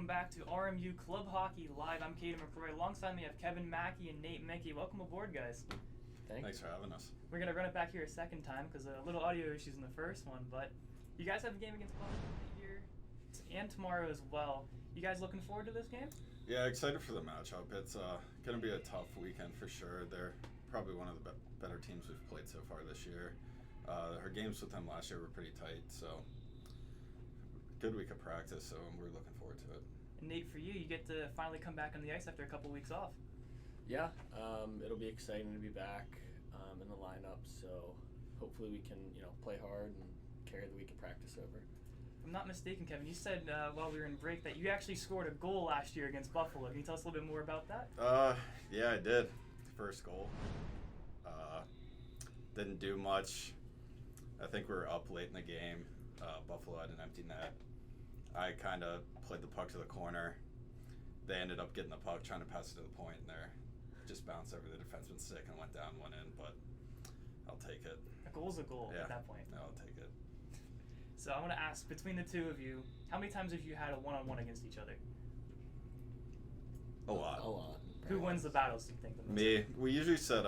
welcome back to RMU Club Hockey Live. I'm Cadeyn, McCrory. Alongside me, I have Kevin, Mackey, and Nate Mackey. Welcome aboard, guys. Thanks for having us. We're going to run it back here a second time because a little audio issues in the first one, but you guys have a game against Buffalo here and tomorrow as well. You guys looking forward to this game? Yeah, excited for the matchup. It's going to be a tough weekend for sure. They're probably one of the better teams we've played so far this year. Our games with them last year were pretty tight, so good week of practice, so we're looking forward to it. And Nate, for you, you get to finally come back on the ice after a couple weeks off. Yeah, it'll be exciting to be back in the lineup, so hopefully we can, play hard and carry the week of practice over. If I'm not mistaken, Kevin, you said while we were in break that you actually scored a goal last year against Buffalo. Can you tell us a little bit more about that? Yeah, I did. First goal. Didn't do much. I think we were up late in the game. Buffalo had an empty net. I kind of played the puck to the corner. They ended up getting the puck, trying to pass it to the point, and there just bounced over the defenseman's stick and went down, went in, but I'll take it. A goal's a goal Yeah. at that point. No, I'll take it. So I want to ask, between the two of you, how many times have you had a one-on-one against each other? A lot. A lot. Who wins the battles, do you think, the most? Me. We usually set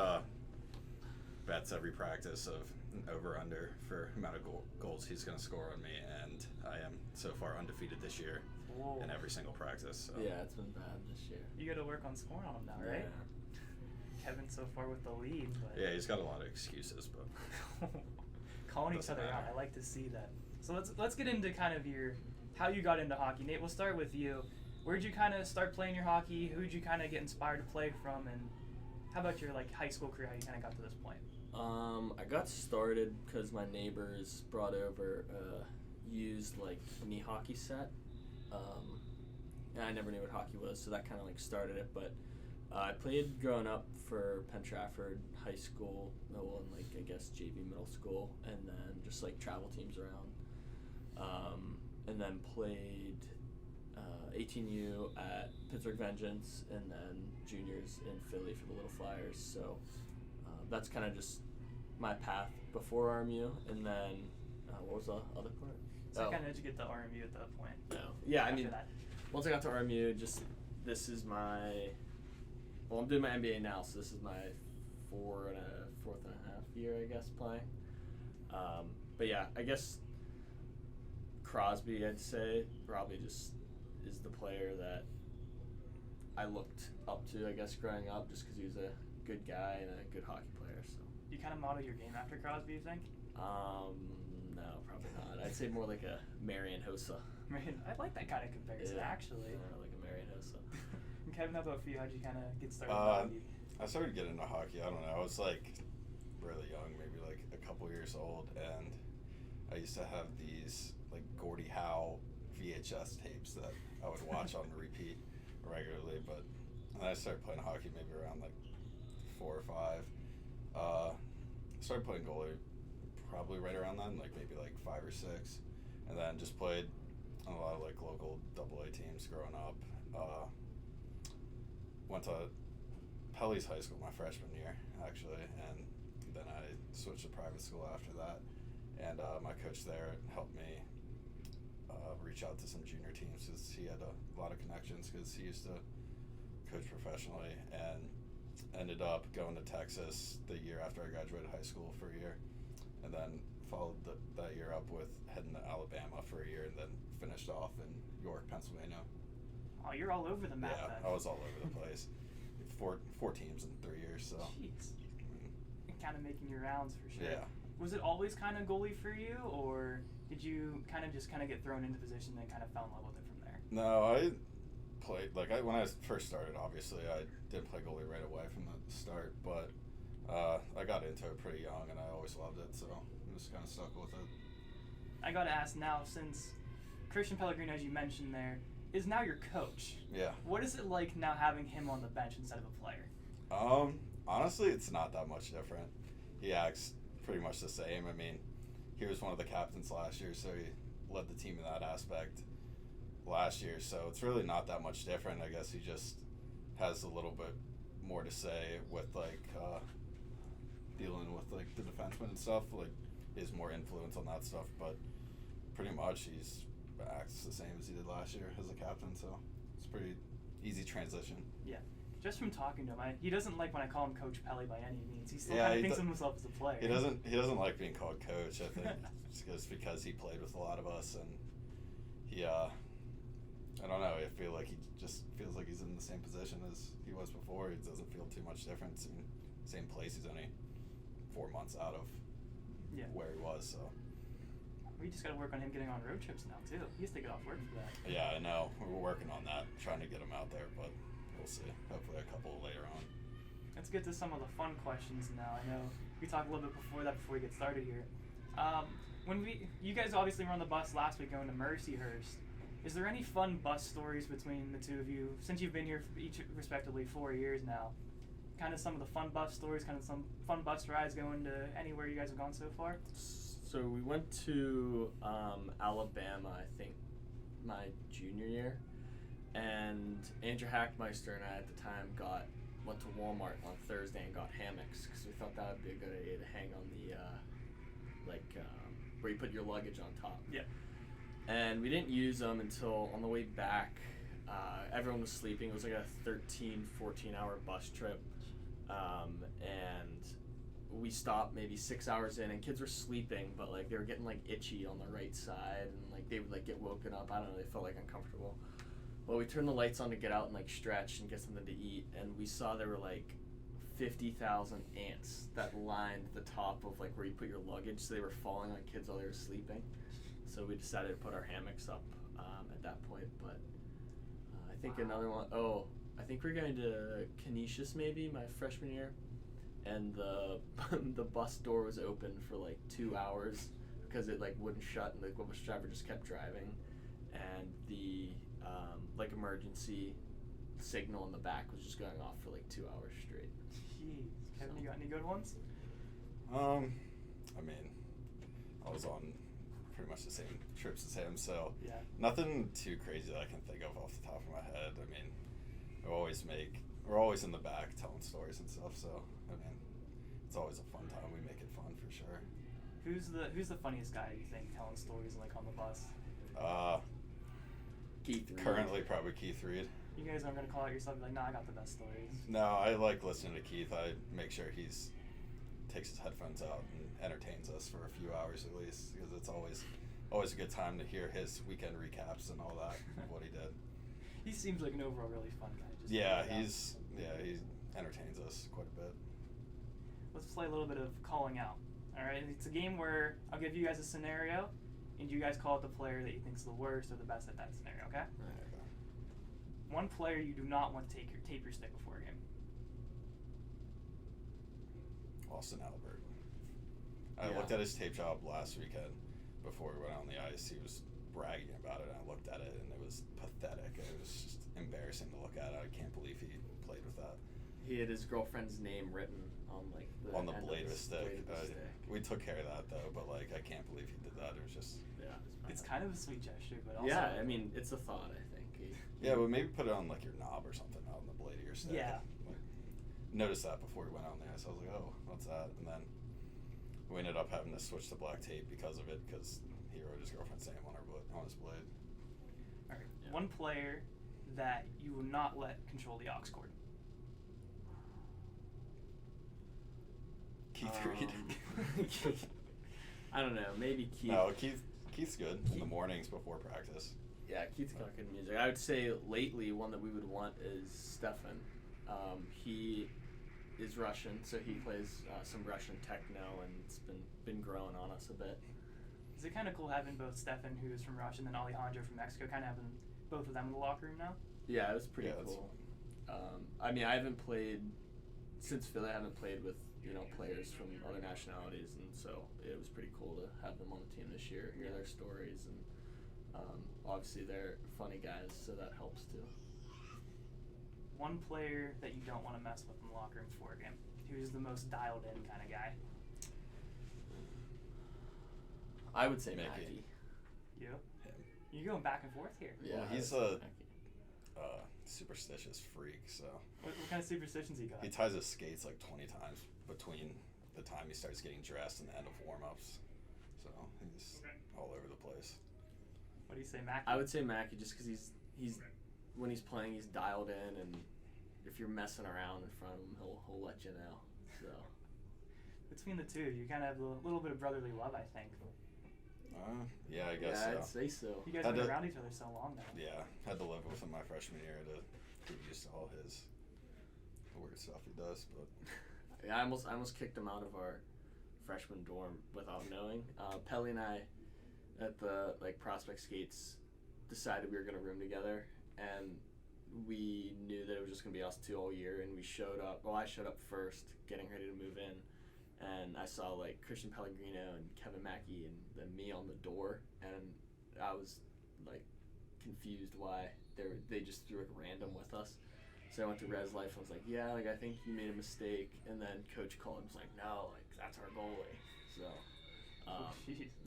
bets every practice of over-under for amount of goals he's going to score on me, and I am so far undefeated this year Whoa. in every single practice. So. Yeah, it's been bad this year. You got to work on scoring on him now, right? Kevin so far with the lead. But Yeah, he's got a lot of excuses, but calling each Doesn't other out. matter. I like to see that. So let's get into kind of how you got into hockey. Nate, we'll start with you. Where'd you kind of start playing your hockey? Who'd you kind of get inspired to play from? And how about your high school career? How you kind of got to this point? I got started because my neighbors brought over a used knee hockey set. And I never knew what hockey was, so that kind of started it. But I played growing up for Penn Trafford High School, I guess JV middle school, and then just travel teams around. And then played 18U at Pittsburgh Vengeance, and then juniors in Philly for the Little Flyers. So that's kind of just my path before RMU, and then what was the other part? So kind of did you get to RMU at that point? No. Yeah, I After mean, that. once I got to RMU, this is I'm doing my MBA now, so this is my fourth and a half year, I guess, playing. But yeah, I guess Crosby, I'd say, probably just is the player that I looked up to, I guess, growing up, just because he was a good guy and a good hockey player. So. You kind of model your game after Crosby, you think? No, probably not. I'd say more like a Marian Hossa. Man, I like that kind of comparison, actually. Yeah, like a Marian Hossa. And Kevin, how about for you? How'd you kind of get started in hockey? I started getting into hockey, I don't know, I was really young, maybe a couple years old, and I used to have these Gordie Howe VHS tapes that I would watch on repeat regularly, but then I started playing hockey maybe around 4 or 5. I started playing goalie probably right around then, maybe 5 or 6, and then just played on a lot of local AA teams growing up. Went to Pelley's High School my freshman year, actually, and then I switched to private school after that. And my coach there helped me reach out to some junior teams because he had a lot of connections because he used to coach professionally, and ended up going to Texas the year after I graduated high school for a year, and then followed that year up with heading to Alabama for a year, and then finished off in York, Pennsylvania. Oh, you're all over the map Yeah, then. I was all over the place. Four teams in 3 years, so. Jeez. Kind of making your rounds for sure. Yeah. Was it always kind of goalie for you, or did you kind of get thrown into position and kind of fell in love with it from there? No, I played when I first started. Obviously, I didn't play goalie right away from the start, but I got into it pretty young, and I always loved it, so I'm just kind of stuck with it. I got to ask now, since Christian Pellegrino, as you mentioned there, is now your coach. Yeah. What is it like now having him on the bench instead of a player? Honestly, it's not that much different. He acts pretty much the same. I mean, he was one of the captains last year, so he led the team in that aspect last year. So it's really not that much different. I guess he just has a little bit more to say with dealing with the defensemen and stuff. He has more influence on that stuff, but pretty much he's acts the same as he did last year as a captain, so it's pretty easy transition. Yeah. Just from talking to him, he doesn't like when I call him Coach Pelly by any means. He still Yeah, kind of he thinks do- of himself as a player. He doesn't like being called coach. I think just because he played with a lot of us, and he I don't know. I feel like he just feels like he's in the same position as he was before. He doesn't feel too much difference. I mean, same place. He's only 4 months out of where he was. So We just got to work on him getting on road trips now too. He has to get off work for that. yeah, I know. We're working on that, trying to get him out there, but we'll see. Hopefully, a couple later on. Let's get to some of the fun questions now. I know we talked a little bit before we get started here. You guys obviously were on the bus last week going to Mercyhurst. Is there any fun bus stories between the two of you since you've been here for each respectively 4 years now? Kind of some of the fun bus stories, kind of some fun bus rides going to anywhere you guys have gone so far? So we went to Alabama, I think, my junior year, and Andrew Hackmeister and I at the time went to Walmart on Thursday and got hammocks because we thought that would be a good idea to hang on the where you put your luggage on top. Yeah. And we didn't use them until on the way back. Everyone was sleeping. It was like a 13, 14-hour bus trip, and we stopped maybe 6 hours in, and kids were sleeping, but like they were getting like itchy on the right side, and like they would like get woken up. I don't know. They felt like uncomfortable. Well, we turned the lights on to get out and like stretch and get something to eat, and we saw there were like 50,000 ants that lined the top of like where you put your luggage, so they were falling on kids while they were sleeping. So we decided to put our hammocks up at that point. But I think another one, I think we're going to Canisius maybe my freshman year, and the the bus door was open for like 2 hours because it like wouldn't shut, and the bus driver just kept driving, and the like emergency signal in the back was just going off for like 2 hours straight. Jeez. Kevin, you got any good ones? I mean, I was on pretty much the same trips as him, so Yeah. nothing too crazy that I can think of off the top of my head. I mean, we're always in the back telling stories and stuff, so I mean, it's always a fun time. We make it fun for sure. Who's the funniest guy you think telling stories like on the bus? Keith Reed. Currently probably Keith Reed. You guys aren't gonna call out yourself and be like, nah, I got the best stories. No, I like listening to Keith. I make sure takes his headphones out and entertains us for a few hours at least, because it's always a good time to hear his weekend recaps and all that of what he did. He seems like an overall really fun guy. He entertains us quite a bit. Let's play a little bit of calling out. All right, it's a game where I'll give you guys a scenario, and you guys call out the player that you think's the worst or the best at that scenario. Okay? Okay. One player you do not want to tape your stick before a game. Austin Albert. I Yeah. looked at his tape job last weekend before we went on the ice. He was bragging about it, and I looked at it, and it was pathetic. It was just embarrassing to look at. I can't believe he played with that. He had his girlfriend's name written on like the On the end blade of his his stick. blade of his stick. We took care of that though, but like I can't believe he did that. It was just It's kind of a sweet gesture, but also Yeah, I mean it's a thought. I think. yeah, but maybe put it on like your knob or something, not on the blade of your stick. Yeah. Like, noticed that before we went on the ice. I was like, oh, what's that? And then we ended up having to switch to black tape because of it, because he wrote his girlfriend's name on his blade. All right. Yeah. One player that you will not let control the aux cord. Keith Reed. I don't know. Maybe Keith. No, Keith's good in the mornings before practice. Yeah, Keith's got good music. I would say lately one that we would want is Stefan. He is Russian, so he plays some Russian techno, and it's been growing on us a bit. Is it kind of cool having both Stefan, who is from Russia, and then Alejandro from Mexico, kind of having both of them in the locker room now? Yeah, it was pretty Yeah, cool. I mean, I haven't played since Philly. I haven't played with players from other nationalities, and so it was pretty cool to have them on the team this year, hear their stories, and obviously they're funny guys, so that helps too. One player that you don't want to mess with in the locker room before a game. Who's the most dialed in kind of guy? I would say Mackey. Mackey. You? Him. You're going back and forth here. Yeah, Well, he's I would a say Mackey. superstitious freak, so What kind of superstitions he got? he ties his skates like 20 times between the time he starts getting dressed and the end of warm-ups. So he's all over the place. What do you say, Mackey? I would say Mackey just because he's when he's playing, he's dialed in, and if you're messing around in front of him, he'll let you know. So Between the two, you kind of have a little bit of brotherly love, I think. Yeah, I guess so. I'd say so. You guys have been around each other so long now. Yeah, had to live with him my freshman year to get used to all his weird stuff he does. But yeah, I almost kicked him out of our freshman dorm without knowing. Pelly and I at the prospect skates decided we were gonna room together, and we knew that it was just gonna be us two all year. And we showed up. Well, I showed up first, getting ready to move in. And I saw Christian Pellegrino and Kevin Mackey and then me on the door, and I was confused why they just threw it random with us. So I went to Res Life and was like, yeah, I think you made a mistake. And then Coach called and was like, no, that's our goalie. So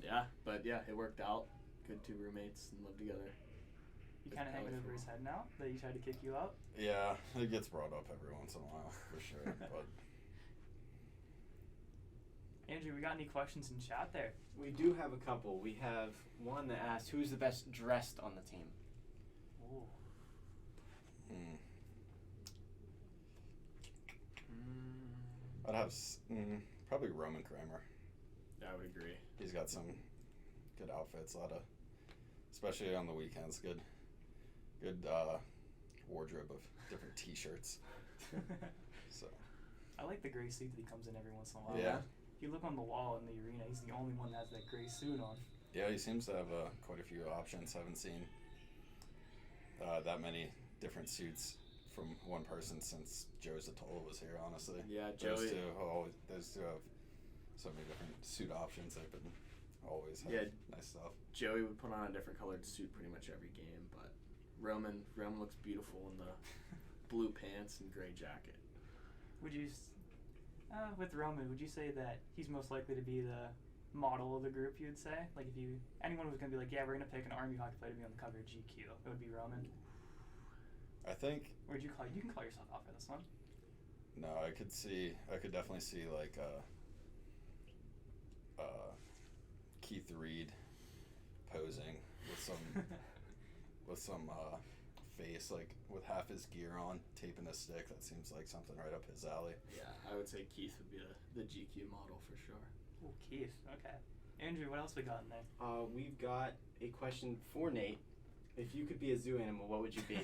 yeah, but yeah, it worked out. Good two roommates and lived together. You kind of hanging over his head now that he tried to kick you out? Yeah, it gets brought up every once in a while for sure. But Andrew, we got any questions in chat there? We do have a couple. We have one that asks, who's the best dressed on the team? Ooh. I'd have probably Roman Kramer. I would agree. He's got some good outfits, especially on the weekends. Good wardrobe of different T-shirts. So I like the gray suit that he comes in every once in a while. yeah. If you look on the wall in the arena, he's the only one that has that gray suit on. Yeah, he seems to have quite a few options. Haven't seen that many different suits from one person since Joe Zatola was here, honestly. Yeah, Those Joey. those two have so many different suit options. They've been always have nice stuff. Joey would put on a different colored suit pretty much every game, but Roman looks beautiful in the blue pants and gray jacket. Would you, with Roman, would you say that he's most likely to be the model of the group, you would say? If anyone was going to be yeah, we're going to pick an RMU hockey player to be on the cover of GQ, it would be Roman? I think. Or would you can call yourself out for this one. No, I could definitely see Keith Reed posing with some face, with half his gear on, taping a stick. That seems like something right up his alley. Yeah, I would say Keith would be the GQ model for sure. Oh, Keith. Okay. Andrew, what else we got in there? We've got a question for Nate. If you could be a zoo animal, what would you be?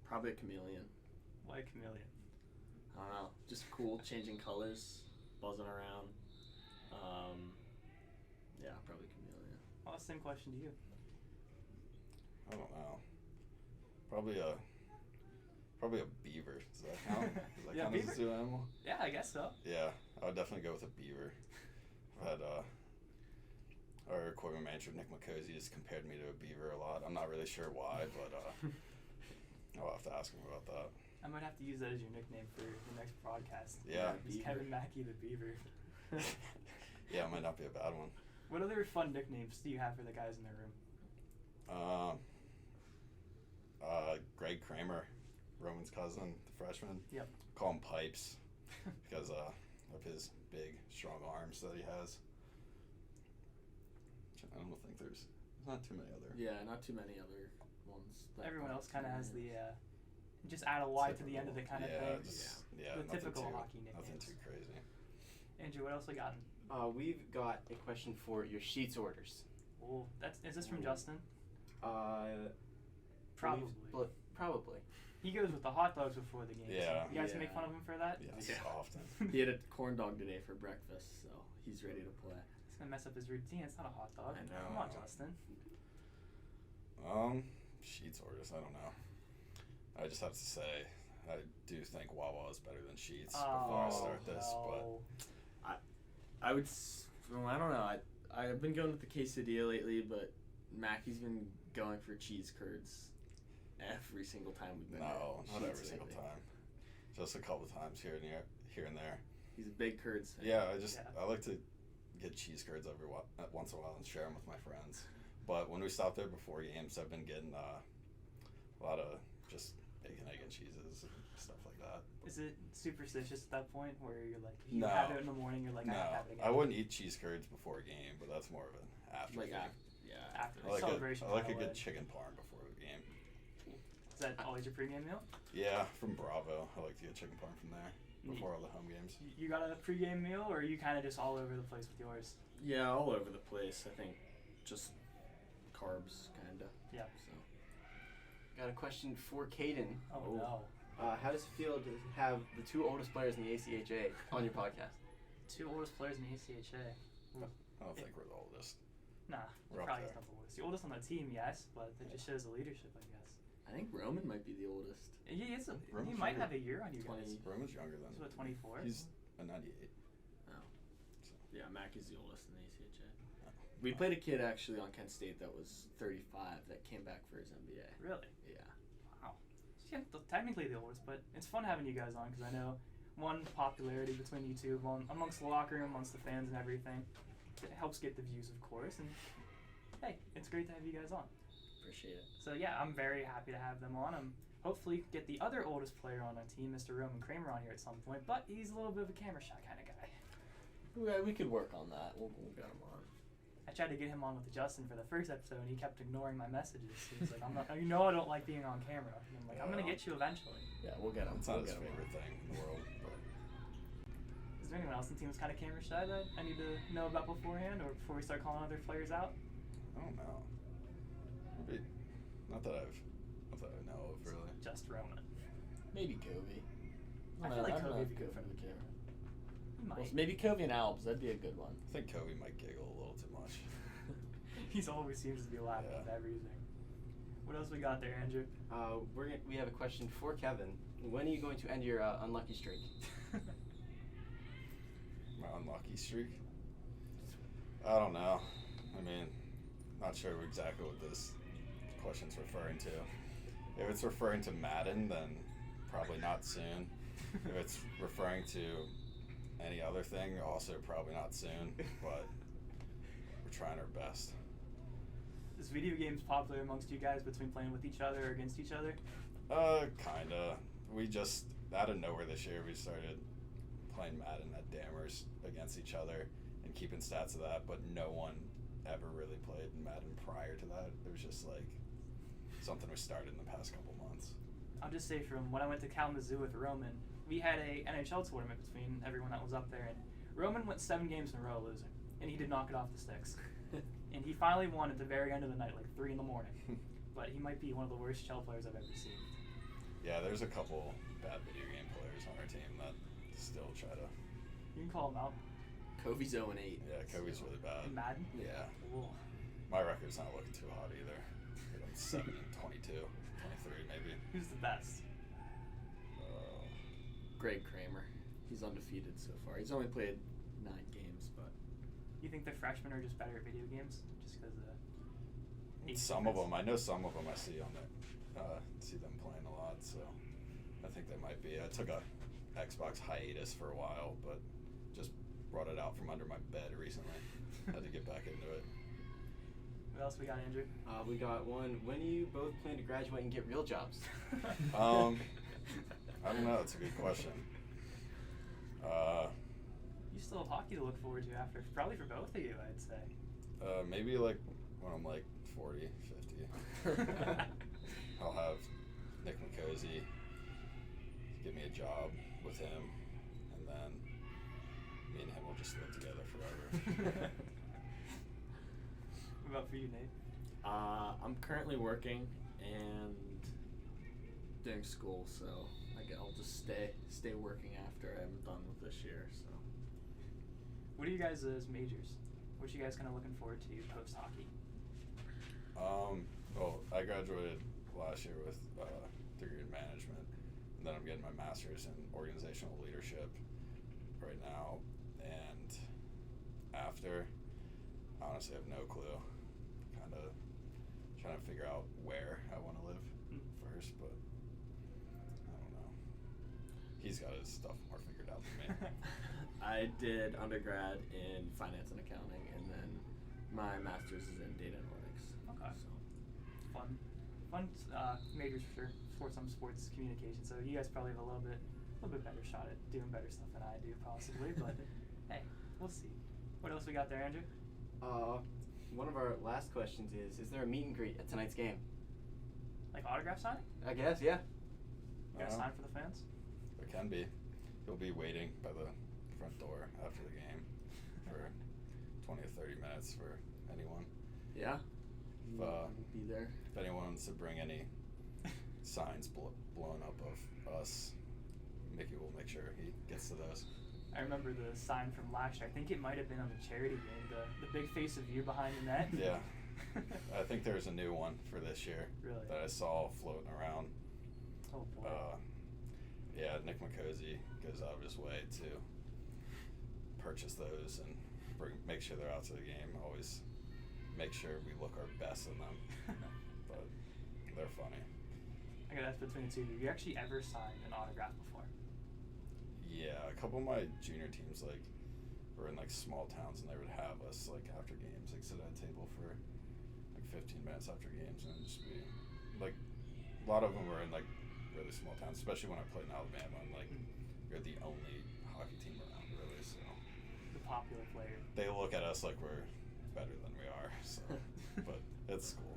Probably a chameleon. Why a chameleon? I don't know. Just cool, changing colors, buzzing around. Yeah, probably chameleon. Well, same question to you. I don't know. Probably a beaver. Does that count? Does that Yeah, count beaver? as a zoo animal? Yeah, I guess so. Yeah, I would definitely go with a beaver. I've had our equipment manager Nick McCrory has compared me to a beaver a lot. I'm not really sure why, but I'll have to ask him about that. I might have to use that as your nickname for the next broadcast. Yeah. It's Kevin Mackey the Beaver. Yeah, it might not be a bad one. What other fun nicknames do you have for the guys in the room? Greg Kramer, Roman's cousin, the freshman. Yep. Call him Pipes because of his big, strong arms that he has. I don't think there's not too many other. Yeah, not too many other ones. Everyone else kind of has the just add a Y to the end of it kind of thing. Yeah, the typical hockey nicknames. Nothing too crazy. Andrew, what else we got? We've got a question for your sheets orders. Oh, is this from Justin? Probably. Probably. He goes with the hot dogs before the game. Yeah. You guys make fun of him for that? Yes, Yeah. often. He had a corn dog today for breakfast, so he's ready to play. It's gonna mess up his routine. It's not a hot dog. I know. Come on, Justin. Sheets orders. I don't know. I just have to say, I do think Wawa is better than Sheets before I start this, no. I would. Well, I don't know. I've been going with the quesadilla lately, but Mackey's been going for cheese curds every single time we've been. No, there. not Sheets every single lately. time. Just a couple times here and there. He's a big curds fan. Yeah, I like to get cheese curds once in a while and share them with my friends. But when we stop there before games, I've been getting a lot of just bacon, egg, and cheeses and stuff like that. Is it superstitious at that point where you're like, if you No. have it in the morning, you're like, I have to have it again? I wouldn't eat cheese curds before a game, but that's more of an after Like, thing. After I like celebration. I like a kinda good way. chicken parm before the game. Is that always your pregame meal? Yeah, from Bravo. I like to get chicken parm from there before all the home games. You got a pregame meal, or are you kind of just all over the place with yours? Yeah, all over the place. I think just carbs, kinda. Yeah. So. Got a question for Cadeyn. Oh, no. How does it feel to have the two oldest players in the ACHA on your podcast? Two oldest players in the ACHA. I don't think we're the oldest. Nah, We're up probably there. not the oldest. The oldest on the team, yes, but that just shows the leadership, I guess. I think Roman might be the oldest. He is. He Roman's might younger. have a year on you guys. 20. Roman's younger than. He's what, 24? He's a 98. Yeah, Mackey's the oldest in the ACHA. We played a kid actually on Kent State that was 35 that came back for his MBA. Really? Yeah. Wow. Yeah, technically the oldest, but it's fun having you guys on because I know one popularity between you two, one amongst the locker room, amongst the fans and everything. It helps get the views, of course, and hey, it's great to have you guys on. Appreciate it. So yeah, I'm very happy to have them on. Hopefully get the other oldest player on our team, Mr. Roman Kramer, on here at some point, but he's a little bit of a camera shy kind of guy. Yeah, we could work on that. We'll get him on. I tried to get him on with Justin for the first episode, and he kept ignoring my messages. He was like, "I'm not. You know, I don't like being on camera." And I'm like, "I'm gonna get you eventually." Yeah, we'll get him. It's not We'll his get him favorite thing in the world, but Is there anyone else on the team that's kind of camera shy that I need to know about beforehand, or before we start calling other players out? I don't know. Maybe not that I know of really. Just Roman. Maybe Covey. I feel like don't know Covey if would be good Covey for the would care. He might. Well, maybe Covey and Albs. That'd be a good one. I think Kobe might giggle a little too much. He's always seems to be laughing Yeah. at everything. What else we got there, Andrew? We have a question for Kevin. When are you going to end your unlucky streak? My unlucky streak? I don't know. I mean, not sure exactly what this question's referring to. If it's referring to Madden, then probably not soon. If it's referring to any other thing, also probably not soon, but we're trying our best. Is video games popular amongst you guys between playing with each other or against each other? Kinda. We just, out of nowhere this year, we started playing Madden at Dammers against each other and keeping stats of that, but no one ever really played Madden prior to that. It was just like something we started in the past couple months. I'll just say from when I went to Kalamazoo with Roman, we had a NHL tournament between everyone that was up there, and Roman went 7 games in a row losing, and he did knock it off the sticks. And he finally won at the very end of the night, like 3 in the morning. But he might be one of the worst shell players I've ever seen. Yeah, there's a couple bad video game players on our team that still try to. You can call him out. Covey's 0-8. Yeah, Kobe's really bad. In Madden? Yeah. Cool. My record's not looking too hot either. I think I'm 7 and 22, 23 maybe. Who's the best? Greg Kramer. He's undefeated so far. He's only played 9 games, but You think the freshmen are just better at video games? Just because Some of them, I know some of them I see on there, see them playing a lot, so I think they might be. I took a Xbox hiatus for a while, but just brought it out from under my bed recently. Had to get back into it. What else we got, Andrew? We got one. When do you both plan to graduate and get real jobs? I don't know. It's a good question. You still have hockey to look forward to after, probably for both of you, I'd say. Maybe like when I'm like 40, 50. I'll have Nick McCrory give me a job with him, and then me and him will just live together forever. What about for you, Nate? I'm currently working and doing school, so I'll just stay working after I'm done with this year. So. What are you guys' majors? What you guys kind of looking forward to post hockey? Well, I graduated last year with a degree in management, and then I'm getting my master's in organizational leadership right now. And after, I honestly have no clue. Kind of trying to figure out where I want to live first, but I don't know. He's got his stuff more figured out than me. I did undergrad in finance and accounting, and then my master's is in data analytics. Okay. So. Fun majors for sure. sports communication, so you guys probably have a little bit better shot at doing better stuff than I do, possibly. But hey, we'll see. What else we got there, Andrew? One of our last questions is there a meet and greet at tonight's game? Like autograph signing? I guess, yeah. You got a sign for the fans? There can be. He'll be waiting by the front door after the game for 20 or 30 minutes for anyone. Yeah. We'll be there. If anyone wants to bring any signs blown up of us, Mickey will make sure he gets to those. I remember the sign from last year. I think it might have been on the charity game. The big face of you behind the net. Yeah. I think there's a new one for this year. Really? That I saw floating around. Oh boy. Yeah, Nick McCrory goes out of his way to purchase those and make sure they're out to the game. Always make sure we look our best in them. But they're funny. I gotta ask between the two of you. You actually ever signed an autograph before? Yeah, a couple of my junior teams were in small towns, and they would have us after games sit at a table for 15 minutes after games, and just be a lot of them were in really small towns, especially when I played in Alabama, and you're the only hockey team around really, so the popular player. They look at us like we're better than we are, so but it's cool.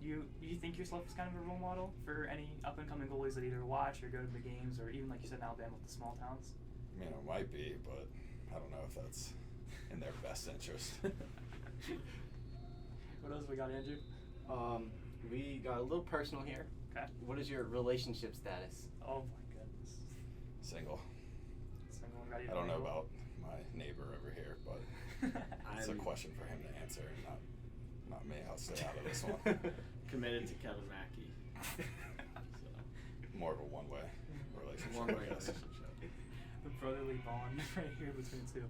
You think yourself as kind of a role model for any up and coming goalies that either watch or go to the games, or even like you said in Alabama with the small towns? I mean, it might be, but I don't know if that's in their best interest. What else we got, Andrew? We got a little personal here. Okay. What is your relationship status? Oh my goodness. Single. Single and ready to I don't know mingle. about my neighbor over here, but it's a question for him to answer, not me. I'll stay out of this one. Committed to Kevin Mackey. More of a one-way relationship. One-way I guess. relationship. The brotherly bond right here between two.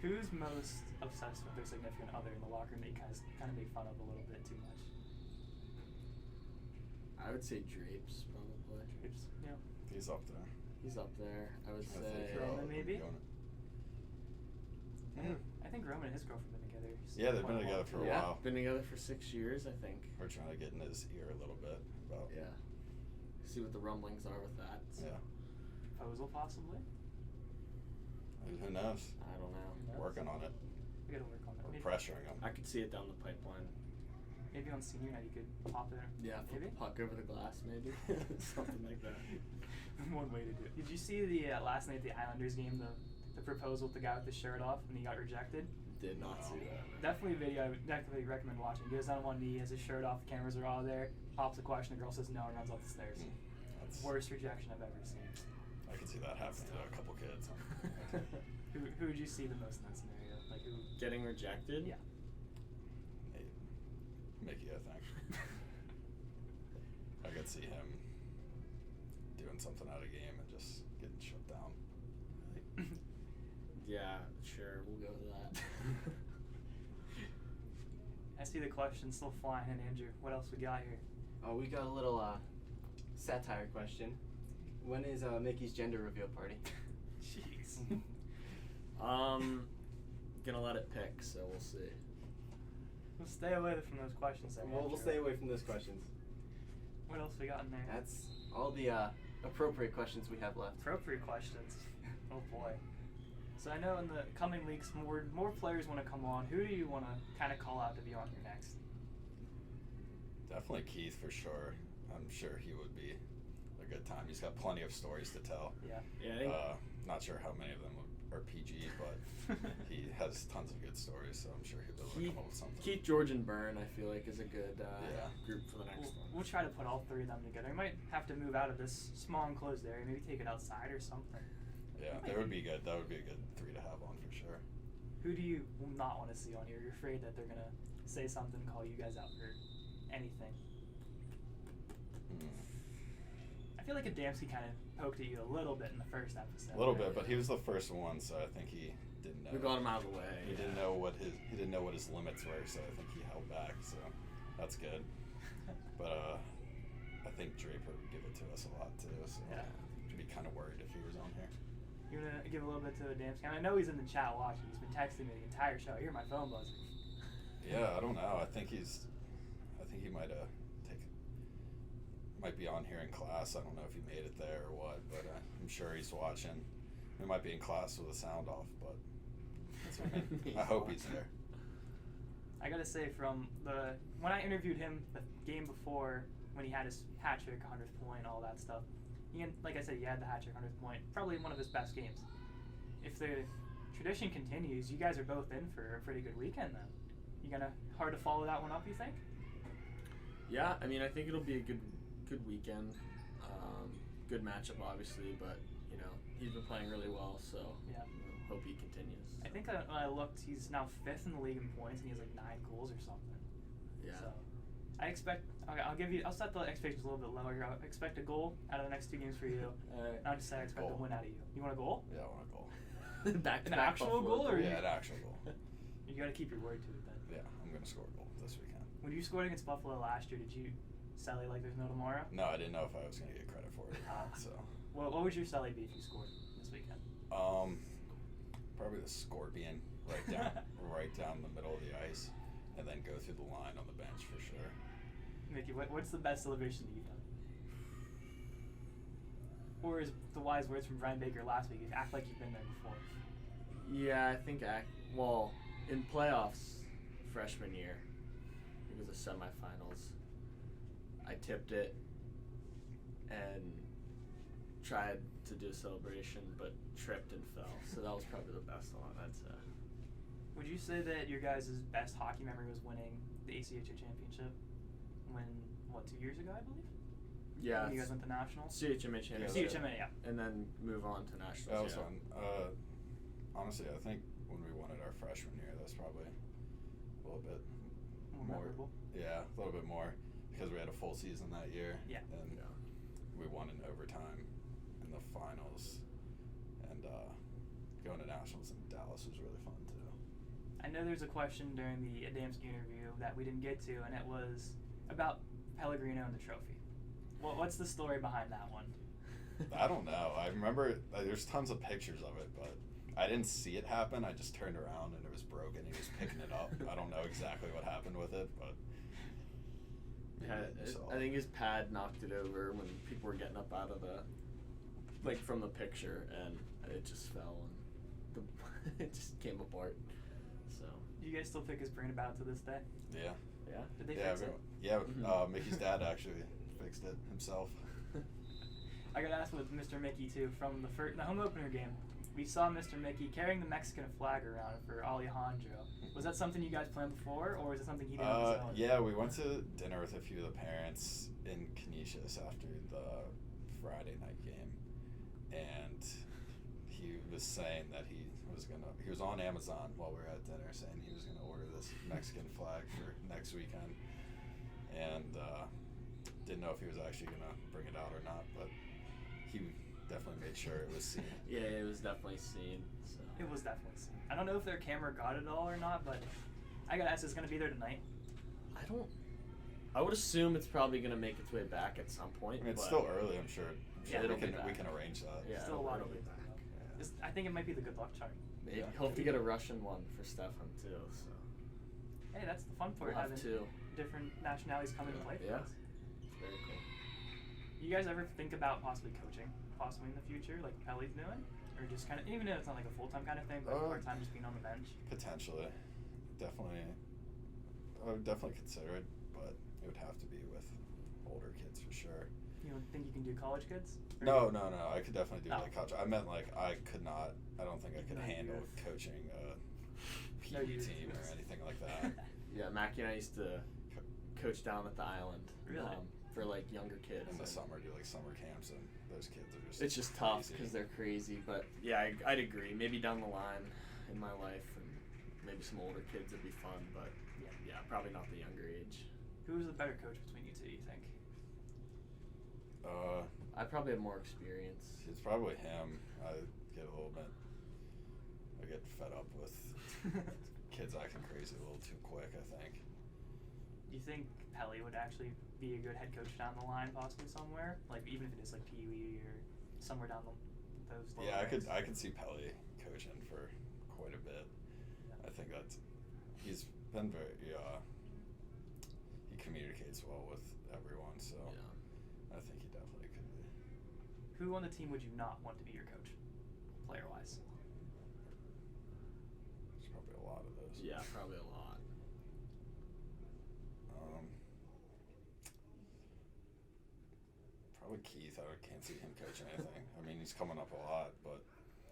Who's most obsessed with their significant other in the locker room that you guys kind of make fun of a little bit too much? I would say Drapes, probably. Drapes, yeah. He's up there. He's up there. I would I say. think Roman, maybe? Yeah. I think Roman and his girlfriend been together. Yeah, they've been together for a Yeah, while. been together for 6 years, I think. We're trying to get in his ear a little bit about. Yeah. See what the rumblings are with that. So. Yeah. Proposal, possibly? Who knows? I don't know. Working on it. We gotta work on that. We're Maybe, pressuring him. I could see it down the pipeline. maybe on senior night you could pop there. Yeah, flip Maybe? the puck over the glass, maybe. Something like that. One way to do it. Did you see the last night at the Islanders game, the proposal with the guy with the shirt off and he got rejected? Did not see that. Definitely a video I would definitely recommend watching. He goes on one knee, has his shirt off, the cameras are all there, pops a question, the girl says no and runs up the stairs. That's, Worst rejection I've ever seen. I can see that happening to a couple kids. Who would you see the most in that scenario? Like who? Getting rejected? Yeah. Mickey, I think. I could see him doing something out of game and just getting shut down. Yeah, sure, we'll go with that. I see the question still flying in, Andrew. What else we got here? Oh, we got a little satire question. When is Mickey's gender reveal party? Jeez. Gonna let it pick, so we'll see. We'll stay away from those questions there, We'll Andrew. stay away from those questions. What else we got in there? That's all the appropriate questions we have left. Appropriate questions. Oh boy. So I know in the coming weeks more players want to come on. Who do you want to kind of call out to be on here next? Definitely Kiehl for sure. I'm sure he would be a good time. He's got plenty of stories to tell. Yeah. Yeah, I think Not sure how many of them are PG, but he has tons of good stories, so I'm sure he'll be able to come up with something. Keith, George, and Byrne, I feel like, is a good Yeah. group for the next one. We'll try to put all three of them together. We might have to move out of this small enclosed area. Maybe take it outside or something. Yeah, that would be good. That would be a good three to have on for sure. Who do you not want to see on here? You're afraid that they're gonna say something, call you guys out for anything. I feel like Adamski kind of poked at you a little bit in the first episode. A little bit, but he was the first one, so I think he didn't know. We got him out of the way. He didn't know what his limits were, so I think he held back. So that's good. But I think Draper would give it to us a lot too. So Yeah. I'd be kind of worried if he was on here. You want to give a little bit to Adamski? And I know he's in the chat watching. He's been texting me the entire show. I hear my phone buzzing. Yeah, I don't know. I think he might might be on here in class. I don't know if he made it there or what, but I'm sure he's watching. He might be in class with the sound off, but that's okay. I hope he's there. I gotta say, when I interviewed him the game before, when he had his hat trick, 100th point, all that stuff, like I said, he had the hat trick, 100th point, probably one of his best games. If the tradition continues, you guys are both in for a pretty good weekend then. You gonna hard to follow that one up, you think? Yeah, I mean, I think it'll be a good weekend. Good matchup, obviously, but you know he's been playing really well, so yeah. Hope he continues. I think that when I looked, he's now 5th in the league in points, and he has like 9 goals or something. Yeah. So I expect. Okay, I'll set the expectations a little bit lower here. I'll expect a goal out of the next 2 games for you. Alright. I'll just say I expect a win out of you. You want a goal? Yeah, I want a goal. Back to An back actual Buffalo goal, or goals. Yeah, an actual goal. You gotta keep your word to it then. Yeah, I'm gonna score a goal this weekend. When you scored against Buffalo last year, did you sell it like there's no tomorrow? No, I didn't know if I was gonna get credit for it. So. What would your selly be if you scored this weekend? Probably the Scorpion, right down the middle of the ice, and then go through the line on the bench for sure. Mickey, what's the best celebration that you've done? Or is the wise words from Brian Baker last week, act like you've been there before? Yeah, I think in playoffs freshman year, it was the semifinals. I tipped it and tried to do a celebration, but tripped and fell. So that was probably the best one, I'd say. Would you say that your guys' best hockey memory was winning the ACHA championship? When, 2 years ago, I believe? Yeah. When you guys went to nationals? CHMA championship. CHMA, yeah. And then move on to nationals. That was fun. Honestly, I think when we won it our freshman year, that's probably a little bit More memorable. Yeah, a little bit more because we had a full season that year. Yeah. And we won in overtime in the finals, and going to nationals in Dallas was really fun too. I know there's a question during the Adamski interview that we didn't get to, and it was about Pellegrino and the trophy. What's the story behind that one? I don't know. I remember there's tons of pictures of it, but I didn't see it happen. I just turned around and it was broken. He was picking it up. I don't know exactly what happened with it, but I think his pad knocked it over when people were getting up out of from the picture, and it just fell and it just came apart. So. Do you guys still pick his brain about it to this day? Yeah. Yeah. Did they fix it? Yeah. Mm-hmm. Mickey's dad actually fixed it himself. I got asked with Mr. Mickey too from the home opener game. We saw Mr. Mickey carrying the Mexican flag around for Alejandro. Was that something you guys planned before, or was it something he did on his own? Yeah, we went to dinner with a few of the parents in Canisius after the Friday night game, and he was saying that he was on Amazon while we were at dinner saying he was gonna order this Mexican flag for next weekend, and didn't know if he was actually gonna bring it out or not, but he definitely made sure it was seen. Yeah, it was definitely seen. So. It was definitely seen. I don't know if their camera got it all or not, but I gotta ask, it's gonna be there tonight? I would assume it's probably gonna make its way back at some point. I mean, it's still early. I'm sure Yeah, we can arrange that. Yeah, Still a lot of it'll be ways to back. go. I think it might be the good luck charm. Maybe. Yeah. Hope to get a Russian one for Stefan too. So. Hey, that's the fun part, We'll have having two. different nationalities come into play for Yeah. us. Very cool. You guys ever think about possibly coaching, possibly in the future, like Pelly's doing? Or just kind of, even if it's not like a full-time kind of thing, but part-time just being on the bench? Potentially, definitely. I would definitely consider it, but it would have to be with older kids for sure. You don't think you can do college kids? No. I could definitely do Oh. like college. I meant like I could not. I don't think I could Not handle youth. coaching a No PE youth. team or anything like that. Yeah, Mackey and I used to coach down at the island. Really? For like younger kids. In the and summer, do like summer camps, and those kids are just. It's just tough crazy. because they're crazy. But yeah, I'd agree. Maybe down the line in my life, and maybe some older kids would be fun. But yeah, probably not the younger age. Who's the better coach between you two, you think? I probably have more experience. It's probably him. I get fed up with kids acting crazy a little too quick, I think. Do you think Pelly would actually be a good head coach down the line, possibly somewhere? Like even if it is like Pee Wee or somewhere down those. Yeah, ranks? I could see Pelly coaching for quite a bit. Yeah. I think he's been very he communicates well with everyone, so Yeah. I think he definitely could be. Who on the team would you not want to be your coach, player-wise? There's probably a lot of those. Yeah, probably a lot. Probably Keith. I can't see him coaching anything. I mean, he's coming up a lot, but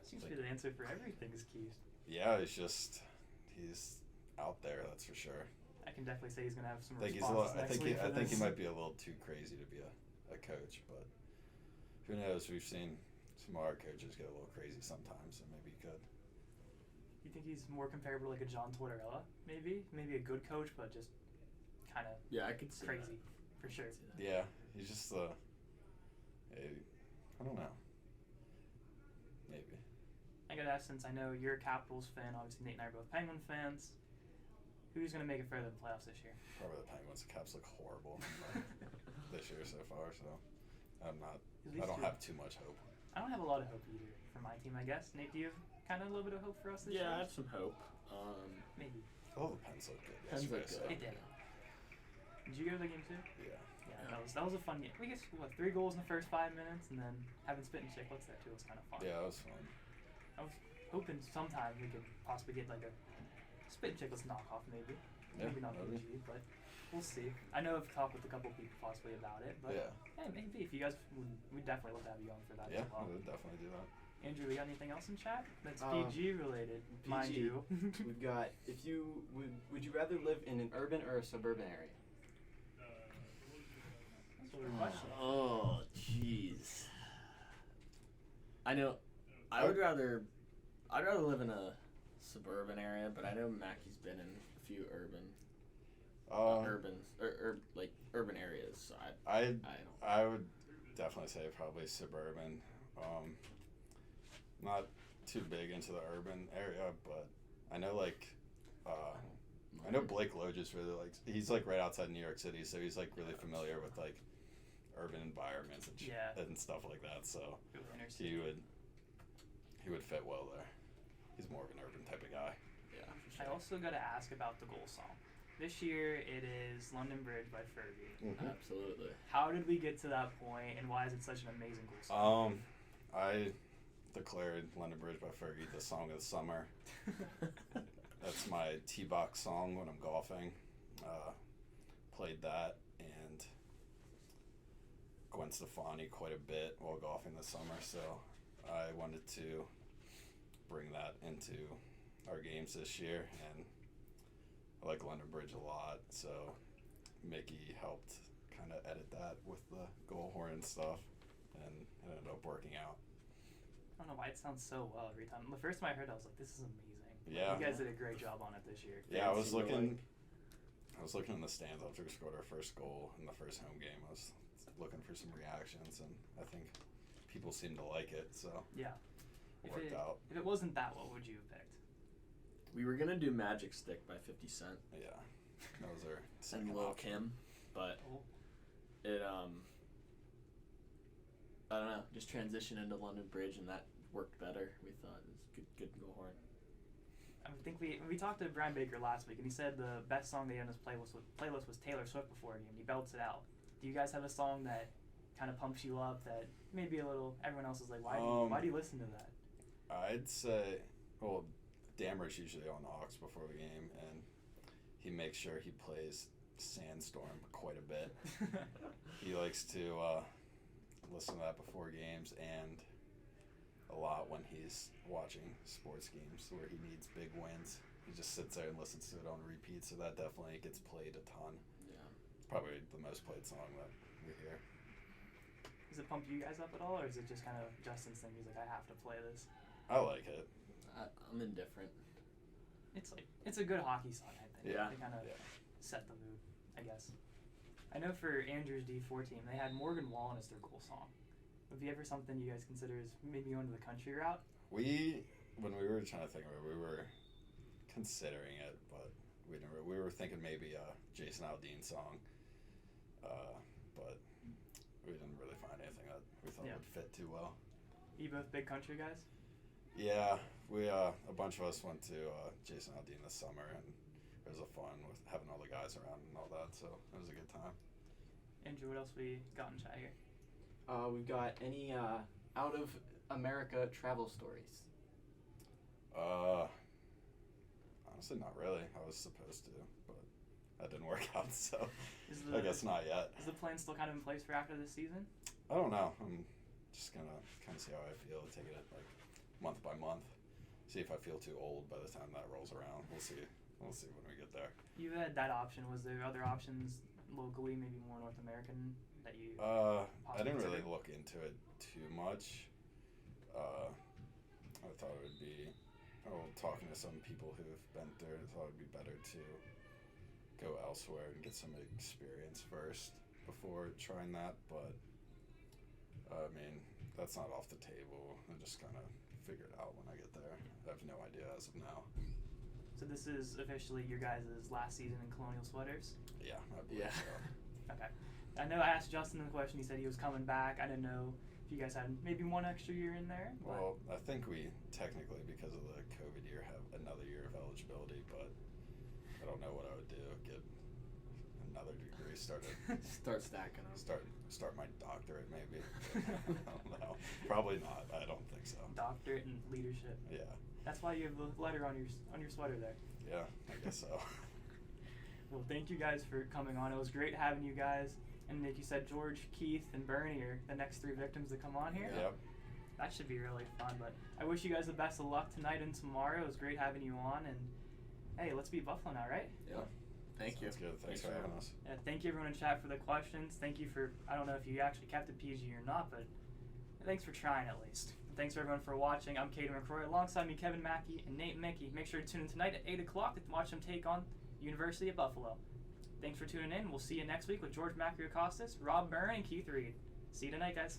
Seems to be the answer for everything is Keith. yeah, he's out there. That's for sure. I can definitely say he's going to have some I think responses next week I for think he this. might be a little too crazy to be a coach, but who knows? We've seen some of our coaches get a little crazy sometimes, so maybe he could. You think he's more comparable to like a John Tortorella, maybe? Maybe a good coach, but just kind of Yeah, I could see crazy, that. for sure. Yeah, he's just I don't know. Maybe. I gotta ask, since I know you're a Capitals fan, obviously Nate and I are both Penguin fans, who's going to make it further than the playoffs this year? Probably the Penguins. The Caps look horrible this year so far, so I don't have too much hope. I don't have a lot of hope either for my team, I guess. Nate, do you have kind of a little bit of hope for us this year? Yeah, I have some hope. Maybe. Oh, the Pens look good. Pens look yesterday, good. It did. Did you go to the game too? Yeah. Yeah, that was a fun game. We guess 3 goals in the first 5 minutes, and then having Spit and Chicklets there too was kind of fun. Yeah, it was fun. I was hoping sometime we could possibly get like a Spit and Chicklets knockoff, maybe. Yeah, Maybe not maybe. PG, but we'll see. I know I've talked with a couple people possibly about it, but Yeah. hey, maybe if you guys we'd definitely love to have you on for that Yeah, as well. we would definitely do that. Andrew, we got anything else in chat that's Um, PG related, mind PG. you? We've got, if you would you rather live in an urban or a suburban area? That's a weird question. Oh, jeez. I know. I'd rather live in a suburban area, but I know Mackey's been in a few urban areas. So I would definitely say probably suburban. Not too big into the urban area, but I know I know Blake Loges really likes. He's like right outside New York City, so he's like really familiar with like urban environments and stuff like that. So he would fit well there. He's more of an urban type of guy. Yeah, for I sure. also got to ask about the goal song. This year it is London Bridge by Fergie. Mm-hmm. Absolutely. How did we get to that point, and why is it such an amazing goal song? I declared London Bridge by Fergie the song of the summer. That's my tee box song when I'm golfing. Played that and Gwen Stefani quite a bit while golfing this summer, so I wanted to bring that into our games this year, and I like London Bridge a lot, so Mickey helped kind of edit that with the goal horn and stuff, and it ended up working out. I don't know why it sounds so well every time. The first time I heard it, I was like, this is amazing. Yeah. You guys did a great job on it this year. Yeah, I was Fancy looking in the stands after we scored our first goal in the first home game. I was looking for some reactions, and I think people seemed to like it, so Yeah. it worked out. If it wasn't that, what would you have picked? We were gonna do Magic Stick by 50 Cent Yeah, that was our second and Lil option. Kim, but Oh. it I don't know, just transitioned into London Bridge, and that worked better. We thought it was good goal horn. I think we talked to Brian Baker last week, and he said the best song they had on his playlist was Taylor Swift before a game. He belts it out. Do you guys have a song that kind of pumps you up that maybe a little everyone else is like, why do you listen to that? I'd say, well, Damer's usually on aux before the game, and he makes sure he plays Sandstorm quite a bit. He likes to listen to that before games and a lot when he's watching sports games where he needs big wins. He just sits there and listens to it on repeat, so that definitely gets played a ton. Yeah. It's probably the most played song that we hear. Does it pump you guys up at all, or is it just kind of Justin's thing? He's like, I have to play this. I like it. I'm indifferent. It's a good hockey song, I think. Yeah. They kind of Yeah. set the mood, I guess. I know for Andrew's D4 team, they had Morgan Wallen as their goal song. Would be ever something you guys consider as maybe going to the country route? When we were trying to think of it, we were considering it, but we were thinking maybe a Jason Aldean song, but we didn't really find anything that we thought would fit too well. You both big country guys? Yeah, we a bunch of us went to Jason Aldean this summer, and it was a fun with having all the guys around and all that, so it was a good time. Andrew, what else we got in chat here? We've got any out of America travel stories? Honestly, not really. I was supposed to, but that didn't work out, so I I guess not yet. Is the plan still kind of in place for after this season? I don't know. I'm just gonna kind of see how I feel, take it like month by month, see if I feel too old by the time that rolls around. We'll see. We'll see when we get there. You had that option. Was there other options locally, maybe more North American, that you? I didn't really considered? look into it too much. I thought it would be, talking to some people who have been there, I thought it would be better to go elsewhere and get some experience first before trying that. But I mean, that's not off the table. I just kind of figure it out when I get there. I have no idea as of now. So this is officially your guys' last season in Colonial Sweaters? Yeah, I believe Yeah. so. Okay. I know I asked Justin the question. He said he was coming back. I didn't know if you guys had maybe one extra year in there. but- Well, I think we technically, because of the COVID year, have another year of eligibility, but I don't know what I would do. Get another degree started. Start stacking them. Start my doctorate, maybe. I don't know. Probably not. I don't think so. Doctorate in leadership. Yeah. That's why you have the letter on your sweater there. Yeah, I guess so. Well, thank you guys for coming on. It was great having you guys. And like you said, George, Keith, and Bernie are the next 3 victims to come on here. Yep. That should be really fun. But I wish you guys the best of luck tonight and tomorrow. It was great having you on. And hey, let's beat Buffalo now, right? Yeah. Thank you. Sounds good. Thanks for having us. Yeah, thank you everyone in chat for the questions. Thank you for, I don't know if you actually kept it PG or not, but thanks for trying at least. Thanks for everyone for watching. I'm Cadeyn McCrory. Alongside me, Kevin Mackey and Nate Mickey. Make sure to tune in tonight at 8 o'clock to watch them take on University of Buffalo. Thanks for tuning in. We'll see you next week with George Macri-Acostas, Rob Byrne, and Keith Reed. See you tonight, guys.